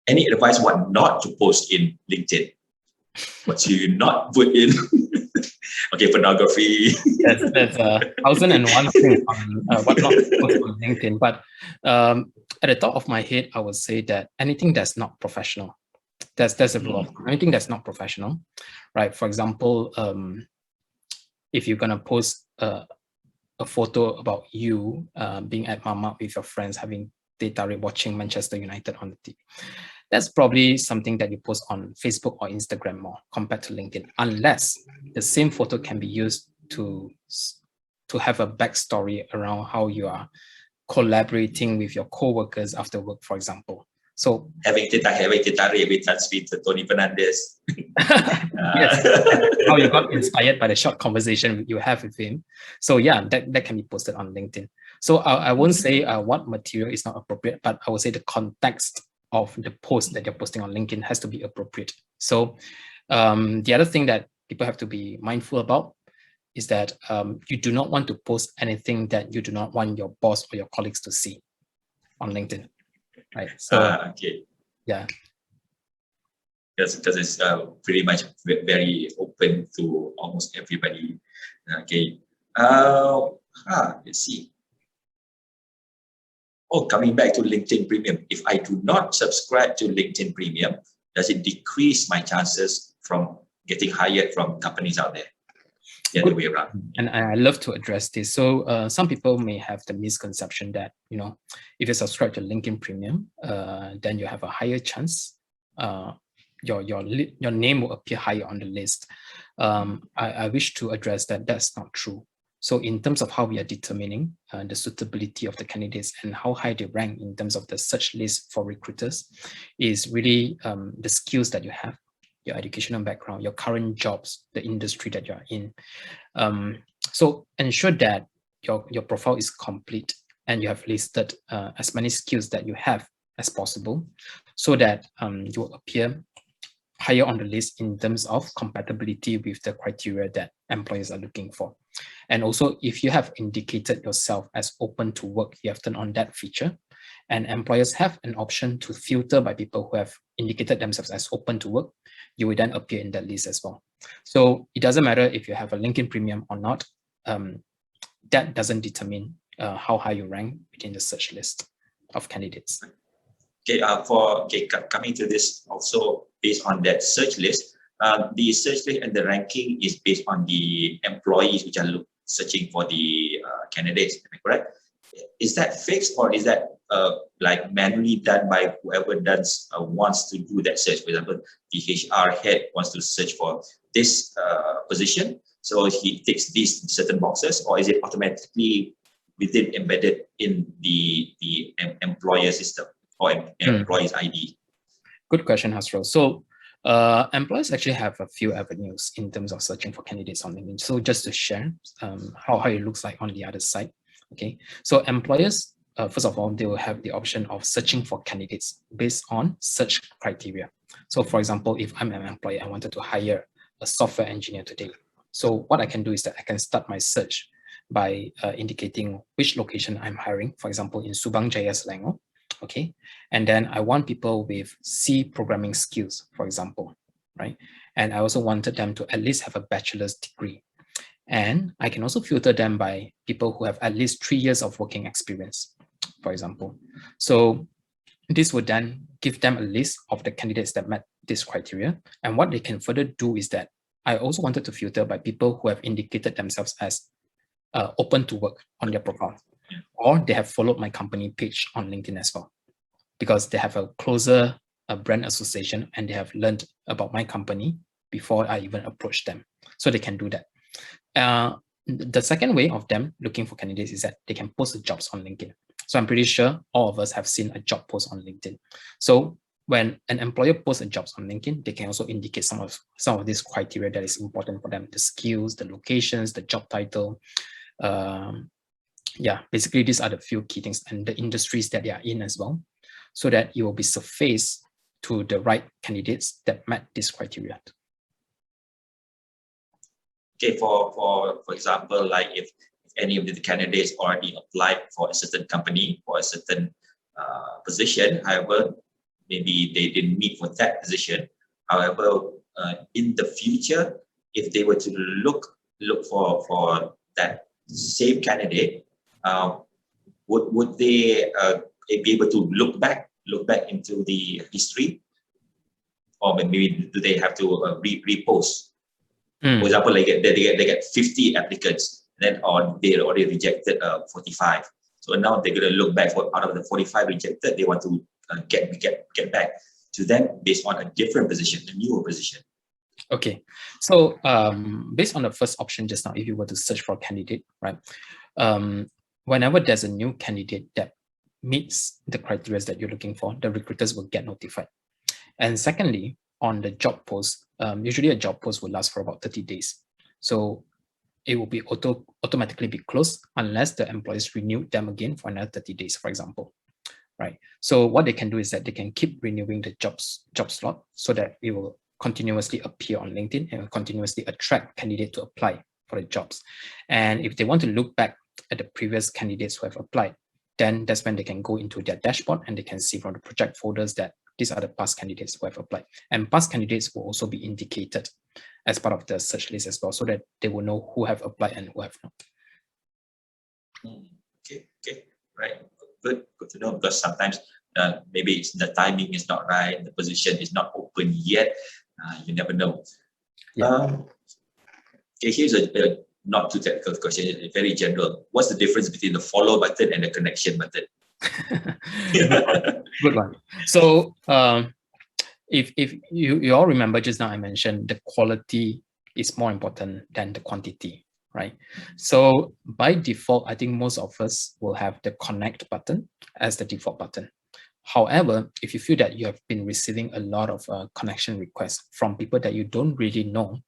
Any advice what not to post in LinkedIn? What to not put in? Okay, pornography. That's 1,001 things on what not to post on LinkedIn. But at the top of my head, I would say that anything that's not professional, that's a rule. Anything that's not professional, right? For example, if you're gonna post a photo about you being at Mama with your friends, having data watching Manchester United on the TV, that's probably something that you post on Facebook or Instagram more compared to LinkedIn, unless the same photo can be used to have a backstory around how you are collaborating with your co-workers after work, for example. So having tetarik with Tony Fernandez. Yes, how you got inspired by the short conversation you have with him. So yeah, that can be posted on LinkedIn. So I won't say what material is not appropriate, but I will say the context of the post that you're posting on LinkedIn has to be appropriate. So the other thing that people have to be mindful about is that you do not want to post anything that you do not want your boss or your colleagues to see on LinkedIn, right? So okay. yeah. Because it's pretty much very open to almost everybody. Okay. Let's see. Oh, coming back to LinkedIn Premium. If I do not subscribe to LinkedIn Premium, does it decrease my chances from getting hired from companies out there? The other way around. And I love to address this. So some people may have the misconception that, you know, if you subscribe to LinkedIn Premium, then you have a higher chance. Your name will appear higher on the list. I wish to address that that's not true. So in terms of how we are determining the suitability of the candidates and how high they rank in terms of the search list for recruiters is really the skills that you have, your educational background, your current jobs, the industry that you're in. So ensure that your profile is complete and you have listed as many skills that you have as possible so that you will appear higher on the list in terms of compatibility with the criteria that employers are looking for. And also, if you have indicated yourself as open to work, you have turned on that feature, and employers have an option to filter by people who have indicated themselves as open to work, you will then appear in that list as well. So it doesn't matter if you have a LinkedIn Premium or not. That doesn't determine how high you rank within the search list of candidates. Okay, coming to this also based on that search list, the search list and the ranking is based on the employees which are searching for the candidates. Am I correct? Is that fixed or is that like manually done by whoever wants to do that search? For example, the HR head wants to search for this position, so he ticks these certain boxes, or is it automatically embedded in the employer system or employee's ID? Good question, Hasro. So employers actually have a few avenues in terms of searching for candidates on LinkedIn. So just to share how it looks like on the other side. Okay, so employers, first of all, they will have the option of searching for candidates based on search criteria. So for example, if I'm an employer, I wanted to hire a software engineer today. So what I can do is that I can start my search by indicating which location I'm hiring, for example, in Subang Jaya, Selangor. Okay, and then I want people with C programming skills, for example, right? And I also wanted them to at least have a bachelor's degree. And I can also filter them by people who have at least 3 years of working experience, for example. So this would then give them a list of the candidates that met this criteria. And what they can further do is that I also wanted to filter by people who have indicated themselves as open to work on their profile, or they have followed my company page on LinkedIn as well, because they have a closer brand association and they have learned about my company before I even approach them. So they can do that. The second way of them looking for candidates is that they can post jobs on LinkedIn. So I'm pretty sure all of us have seen a job post on LinkedIn. So when an employer posts a jobs on LinkedIn, they can also indicate some of these criteria that is important for them: the skills, the locations, the job title. Yeah, basically these are the few key things, and the industries that they are in as well, so that you will be surfaced to the right candidates that met this criteria. Okay, for example, like if any of the candidates already applied for a certain company for a certain position, however, maybe they didn't meet for that position. However, in the future, if they were to look for that same candidate, would they be able to look back into the history, or maybe do they have to repost? For example, they get 50 applicants, then or they already rejected 45. So now they're going to look back for out of the 45 rejected, they want to get back to them based on a different position, a newer position. Okay, so based on the first option just now, if you were to search for a candidate, right? Whenever there's a new candidate that meets the criteria that you're looking for, the recruiters will get notified. And secondly, on the job post, usually a job post will last for about 30 days. So it will be automatically be closed unless the employers renew them again for another 30 days, for example. Right. So what they can do is that they can keep renewing the job slot so that it will continuously appear on LinkedIn and will continuously attract candidates to apply for the jobs. And if they want to look back at the previous candidates who have applied, then that's when they can go into their dashboard and they can see from the project folders that these are the past candidates who have applied. And past candidates will also be indicated as part of the search list as well, so that they will know who have applied and who have not. Okay, right. Good to know, because sometimes maybe the timing is not right, the position is not open yet. You never know. Yeah. Okay, here's a not too technical question, very general. What's the difference between the follow button and the connection button? Good one. So if you all remember, just now I mentioned the quality is more important than the quantity, right? So by default, I think most of us will have the connect button as the default button. However, if you feel that you have been receiving a lot of connection requests from people that you don't really know,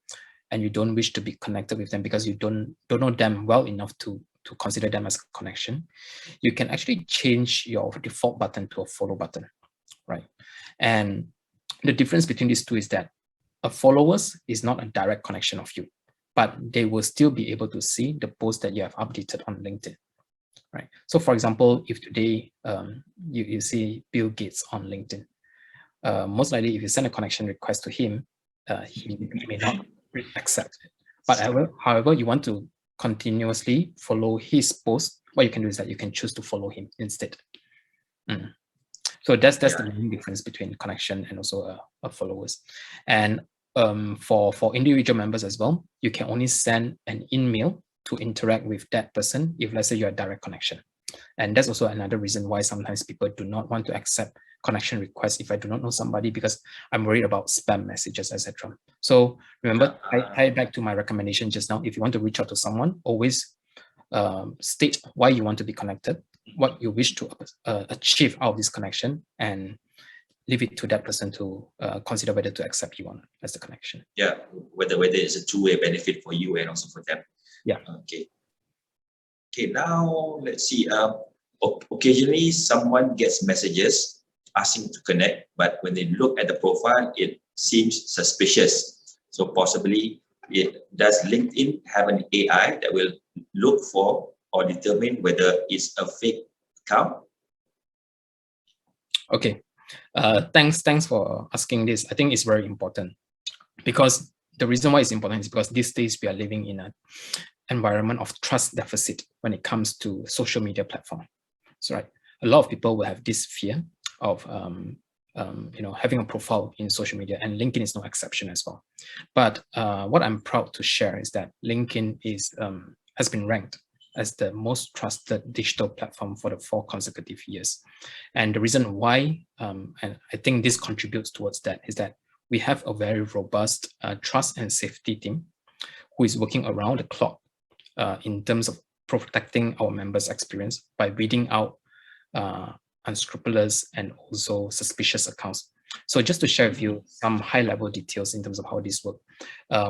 and you don't wish to be connected with them because you don't know them well enough to consider them as a connection, you can actually change your default button to a follow button, right? And the difference between these two is that a followers is not a direct connection of you, but they will still be able to see the post that you have updated on LinkedIn, right? So for example, if today you see Bill Gates on LinkedIn, most likely if you send a connection request to him, he may not accept it. But however, you want to continuously follow his post, what you can do is that you can choose to follow him instead. So that's the main difference between connection and also a followers. And for individual members as well, you can only send an email to interact with that person if, let's say, you're a direct connection. And that's also another reason why sometimes people do not want to accept connection requests if I do not know somebody, because I'm worried about spam messages, etc. So remember, I tie back to my recommendation just now. If you want to reach out to someone, always state why you want to be connected, what you wish to achieve out of this connection, and leave it to that person to consider whether to accept you or not as the connection. Yeah, whether it's a two-way benefit for you and also for them. Yeah. Okay, now let's see. Occasionally, someone gets messages asking to connect, but when they look at the profile, it seems suspicious. So possibly, does LinkedIn have an AI that will look for or determine whether it's a fake account? Okay, thanks for asking this. I think it's very important, because the reason why it's important is because these days we are living in an environment of trust deficit when it comes to social media platform. So right, a lot of people will have this fear of having a profile in social media, and LinkedIn is no exception as well. But what I'm proud to share is that LinkedIn has been ranked as the most trusted digital platform for the 4 consecutive years. And the reason why, and I think this contributes towards that, is that we have a very robust trust and safety team who is working around the clock in terms of protecting our members' experience by weeding out unscrupulous and also suspicious accounts. So just to share with you some high-level details in terms of how this works,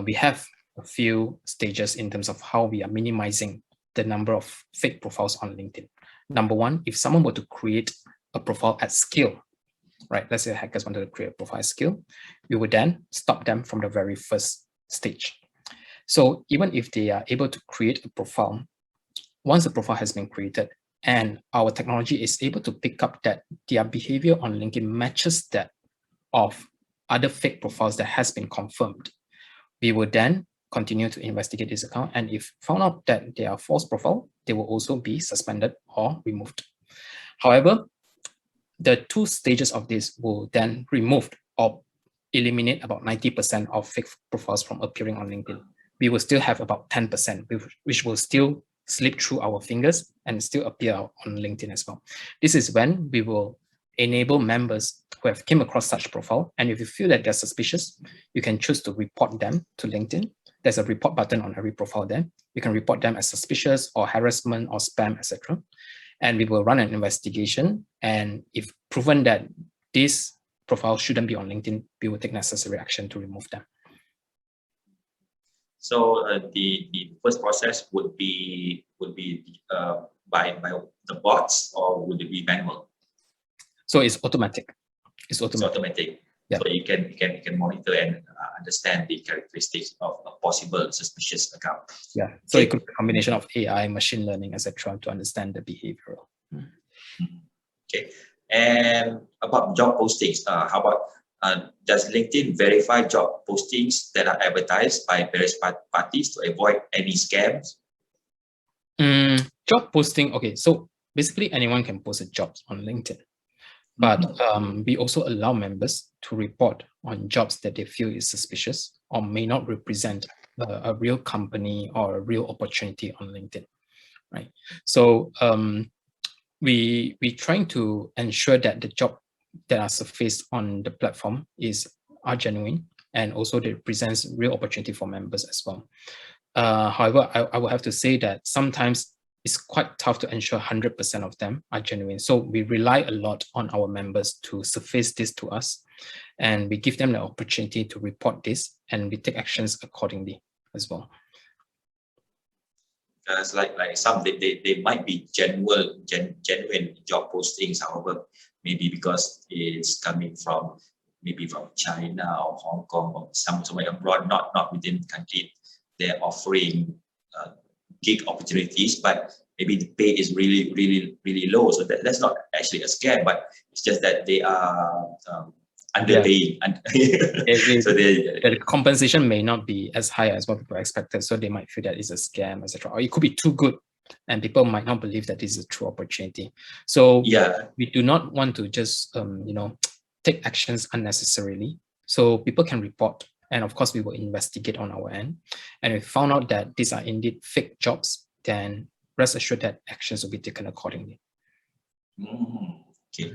we have a few stages in terms of how we are minimizing the number of fake profiles on LinkedIn. Number one, if someone were to create a profile at scale, right? Let's say hackers wanted to create a profile at scale, we would then stop them from the very first stage. So even if they are able to create a profile, once a profile has been created and our technology is able to pick up that their behavior on LinkedIn matches that of other fake profiles that has been confirmed, we will then continue to investigate this account. And if found out that they are false profile, they will also be suspended or removed. However, the 2 stages of this will then remove or eliminate about 90% of fake profiles from appearing on LinkedIn. We will still have about 10%, which will still slip through our fingers and still appear on LinkedIn as well. This is when we will enable members who have came across such profile, and if you feel that they're suspicious, you can choose to report them to LinkedIn. There's a report button on every profile there. You can report them as suspicious or harassment or spam, etc. And we will run an investigation. And if proven that this profile shouldn't be on LinkedIn, we will take necessary action to remove them. So the first process would be by the bots, or would it be manual? So it's automatic. It's automatic. It's automatic. Yeah. So you can monitor and understand the characteristics of a possible suspicious account. Yeah. So it could be a combination of AI, machine learning, etc., to understand the behavioral. Okay. And about job postings, how about does LinkedIn verify job postings that are advertised by various parties to avoid any scams? Job posting. Okay, so basically anyone can post a job on LinkedIn, but we also allow members to report on jobs that they feel is suspicious or may not represent a real company or a real opportunity on LinkedIn, right? So we trying to ensure that the job that are surfaced on the platform are genuine and also they presents real opportunity for members as well. However, I will have to say that sometimes it's quite tough to ensure 100% of them are genuine. So we rely a lot on our members to surface this to us, and we give them the opportunity to report this, and we take actions accordingly as well. It's like some they might be genuine job postings, however, maybe because it's coming from maybe from China or Hong Kong or somewhere abroad, not within the country. They're offering gig opportunities, but maybe the pay is really low. So that's not actually a scam, but it's just that they are underpaying. So the compensation may not be as high as what people expected, so they might feel that it's a scam, etc. Or it could be too good, and people might not believe that this is a true opportunity. So we do not want to just take actions unnecessarily. So people can report, and of course we will investigate on our end. And if we found out that these are indeed fake jobs, then rest assured that actions will be taken accordingly. Okay.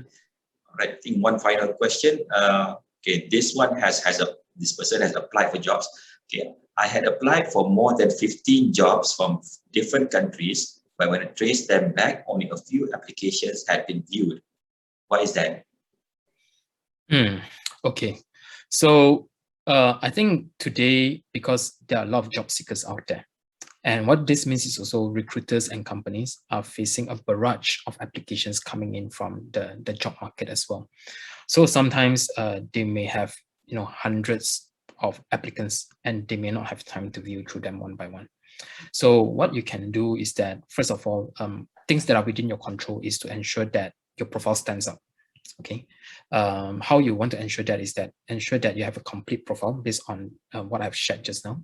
All right. I think one final question. Okay, this person has applied for jobs. Okay, I had applied for more than 15 jobs from different countries, but when I traced them back, only a few applications had been viewed. Why is that? Okay, so I think today, because there are a lot of job seekers out there, and what this means is also recruiters and companies are facing a barrage of applications coming in from the job market as well. So sometimes they may have hundreds of applicants, and they may not have time to view through them one by one. So what you can do is that, first of all, things that are within your control is to ensure that your profile stands out. Okay, how you want to ensure that is that ensure that you have a complete profile based on what I've shared just now.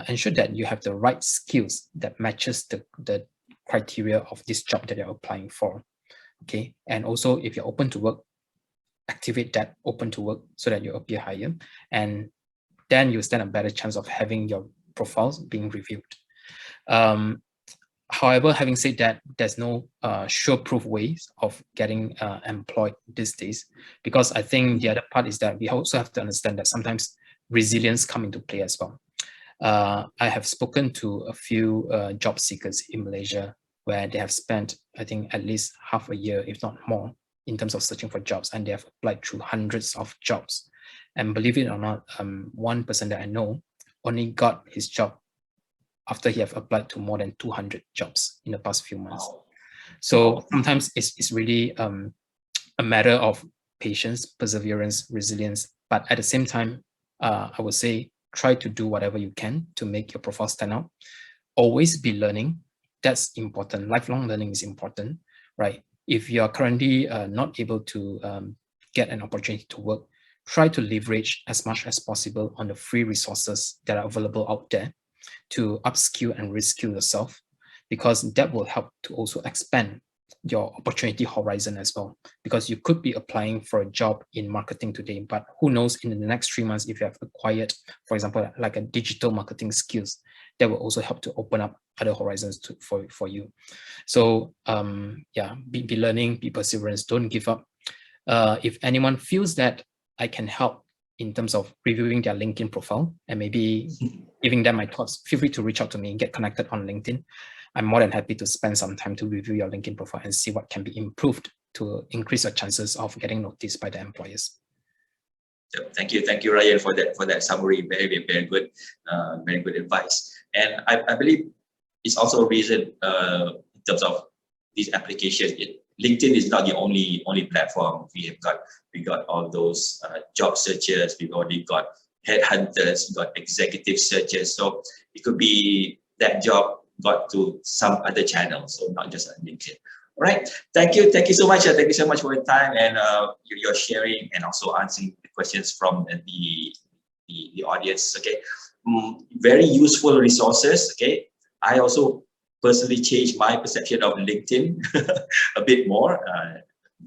Ensure that you have the right skills that matches the criteria of this job that you're applying for. Okay, and also if you're open to work, activate that open to work so that you appear higher, and then you stand a better chance of having your profiles being reviewed. However, having said that, there's no sure-proof ways of getting employed these days, because I think the other part is that we also have to understand that sometimes resilience come into play as well. I have spoken to a few job seekers in Malaysia where they have spent, I think, at least half a year, if not more, in terms of searching for jobs, and they have applied through hundreds of jobs. And believe it or not, one person that I know only got his job after he have applied to more than 200 jobs in the past few months. So sometimes it's really a matter of patience, perseverance, resilience. But at the same time, I would say try to do whatever you can to make your profile stand out. Always be learning. That's important. Lifelong learning is important, right? If you are currently not able to get an opportunity to work, try to leverage as much as possible on the free resources that are available out there to upskill and reskill yourself, because that will help to also expand your opportunity horizon as well. Because you could be applying for a job in marketing today, but who knows, in the next 3 months, if you have acquired, for example, like a digital marketing skills, that will also help to open up other horizons for you. So be learning, be perseverance, don't give up. If anyone feels that I can help in terms of reviewing their LinkedIn profile and maybe giving them my thoughts, feel free to reach out to me and get connected on LinkedIn. I'm more than happy to spend some time to review your LinkedIn profile and see what can be improved to increase your chances of getting noticed by the employers. Thank you, Ryan, for that summary. Very good, very good advice. And I believe it's also a reason in terms of these applications. LinkedIn is not the only platform. We got all those job searchers. We've already got headhunters. We got executive searchers. So it could be that job got to some other channel. So not just on LinkedIn. All right. Thank you so much. Thank you so much for your time and your sharing and also answering the questions from the audience. Okay. Very useful resources. Okay. I also personally changed my perception of LinkedIn a bit more.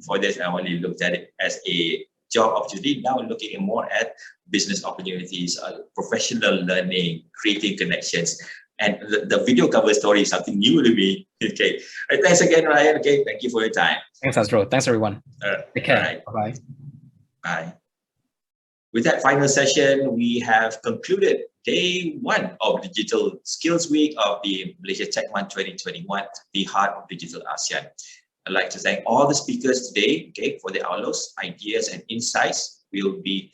For this, I only looked at it as a job opportunity. Now looking more at business opportunities, professional learning, creating connections. And the video cover story is something new to me. Okay. Thanks again, Ryan. Okay. Thank you for your time. Thanks, Azro. Thanks, everyone. Take care. Right. Bye-bye. Bye. With that final session, we have concluded day 1 of Digital Skills Week of the Malaysia Tech Month 2021, the Heart of Digital ASEAN. I'd like to thank all the speakers today, okay, for their outloos, ideas, and insights. We'll be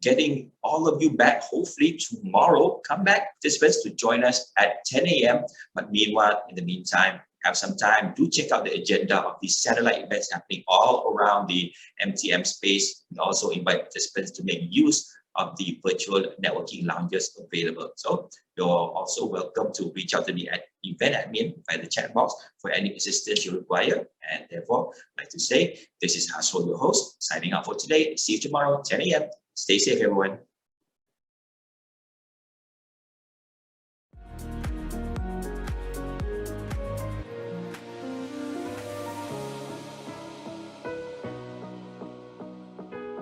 getting all of you back hopefully tomorrow. Come back, participants, to join us at 10 a.m. But meanwhile, in the meantime, have some time. Do check out the agenda of these satellite events happening all around the MTM space. We also invite participants to make use of the virtual networking lounges available. So you're also welcome to reach out to the event admin by the chat box for any assistance you require. And therefore, I'd like to say, this is Hasro, your host, signing out for today. See you tomorrow, 10 a.m. Stay safe, everyone.